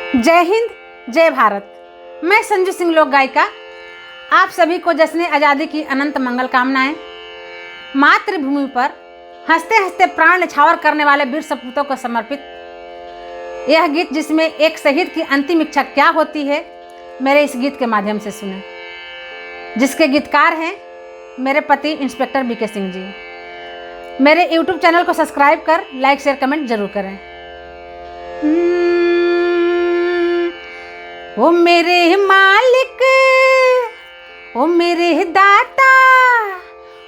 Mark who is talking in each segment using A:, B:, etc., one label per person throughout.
A: जय हिंद, जय भारत। मैं संजू सिंह लोक गायिका आप सभी को जश्न आज़ादी की अनंत मंगल कामनाएं। मातृभूमि पर हंसते हंसते प्राण न्यौछावर करने वाले वीर सपूतों को समर्पित यह गीत, जिसमें एक शहीद की अंतिम इच्छा क्या होती है, मेरे इस गीत के माध्यम से सुने, जिसके गीतकार हैं मेरे पति इंस्पेक्टर बीके सिंह जी। मेरे YouTube चैनल को सब्सक्राइब कर लाइक शेयर कमेंट जरूर करें। ओ मेरे मालिक, ओ मेरे दाता,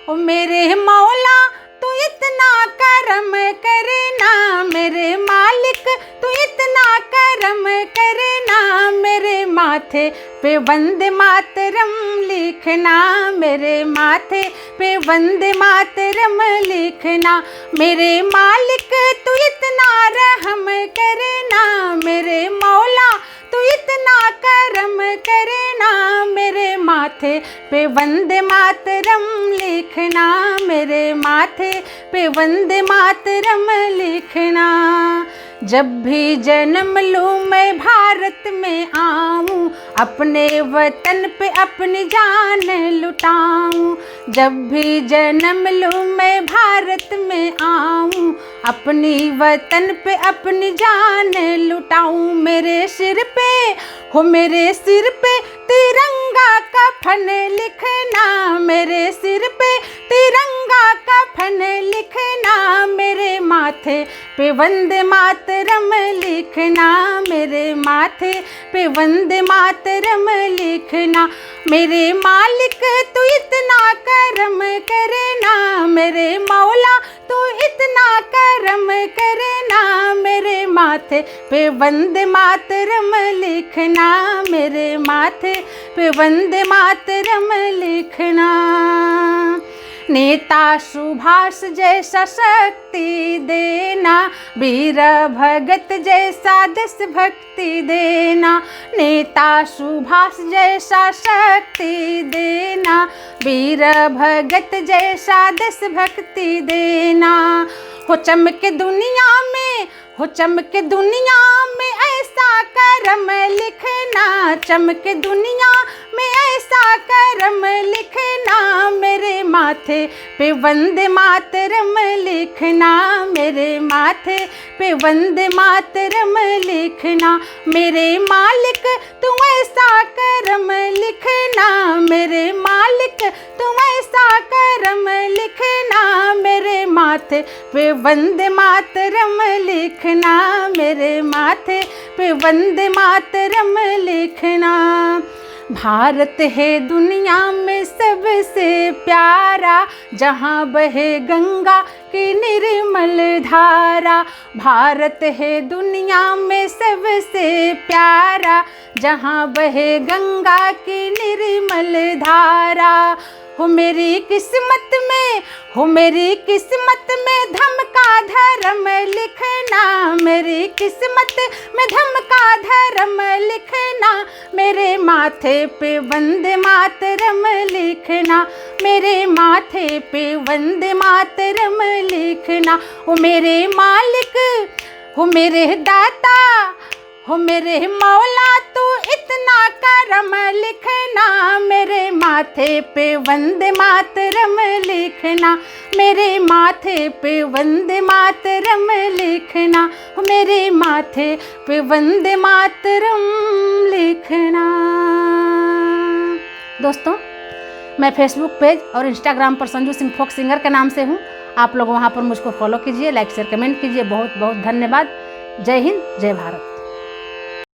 A: ओ मेरे मौला, तू इतना करम करे ना। मेरे मालिक तू इतना करम करे ना। मेरे माथे पे वंदे मातरम लिखना। मेरे माथे पे वंदे मातरम लिखना। मेरे मालिक तू इतना रहम करे ना। मेरे मौला तू इतना करम करे ना। मेरे माथे पे वंदे मातरम लिखना। मेरे माथे पे वंदे मातरम लिखना। जब भी जन्म लूँ मैं भारत में आऊँ, अपने वतन पे अपनी जान लुटाऊँ। जब भी जन्म लूँ मैं भारत में आऊँ, अपनी वतन पे अपनी जान लुटाऊँ। मेरे सिर पे हो, मेरे सिर पे तिरंगा कफन लिखना। मेरे सिर पे तिरंगा कफन लिखना। मेरे माथे पे वंदे मातरम लिखना। मेरे माथे पे वंदे मातरम लिखना। मेरे मालिक तू इतना करम करे ना। मेरे मौला तू इतना करम करे ना। मेरे माथे पे वंदे मातरम लिखना। मेरे माथे पे वंदे मातरम लिखना। नेता सुभाष जैसा शक्ति देना, वीर भगत जैसा देशभक्ति देना। नेता सुभाष जैसा शक्ति देना, वीर भगत जैसा देशभक्ति देना। हो चमके दुनिया में, हो चमके दुनिया में ऐसा करम लिखना। चमके दुनिया में ऐसा करम लिखना। मेरे माथे पे वंदे मातरम लिखना। मेरे माथे पे वंदे मातरम लिखना। मेरे मालिक तू ऐसा करम लिखना। मेरे मालिक तू ऐसा करम लिखना। मेरे माथे पे वंदे मातरम लिखना। मेरे माथे पे वंदे मातरम लिखना। भारत है दुनिया में सबसे प्यारा, जहाँ बहे गंगा की निर्मल धारा। भारत है दुनिया में सबसे प्यारा, जहाँ बहे गंगा की निर्मल धारा। हो मेरी किस्मत में, हो मेरी किस्मत में धर्म का धर्म लिखना। मेरी किस्मत में धर्म का धर्म लिखना। मेरे माथे पे वंदे मातरम लिखना। मेरे माथे पे वंदे मातरम लिखना। हो मेरे मालिक, हो मेरे दाता, हो मेरे मौला, तू इतना करम लिखना। मेरे माथे पे वंदे मातरम लिखना। मेरे माथे पे वंदे मातरम लिखना। मेरे माथे पे वंदे मातरम लिखना। दोस्तों, मैं फेसबुक पेज और इंस्टाग्राम पर संजू सिंह फोक सिंगर के नाम से हूँ। आप लोग वहाँ पर मुझको फॉलो कीजिए, लाइक शेयर कमेंट कीजिए। बहुत बहुत धन्यवाद। जय हिंद, जय भारत।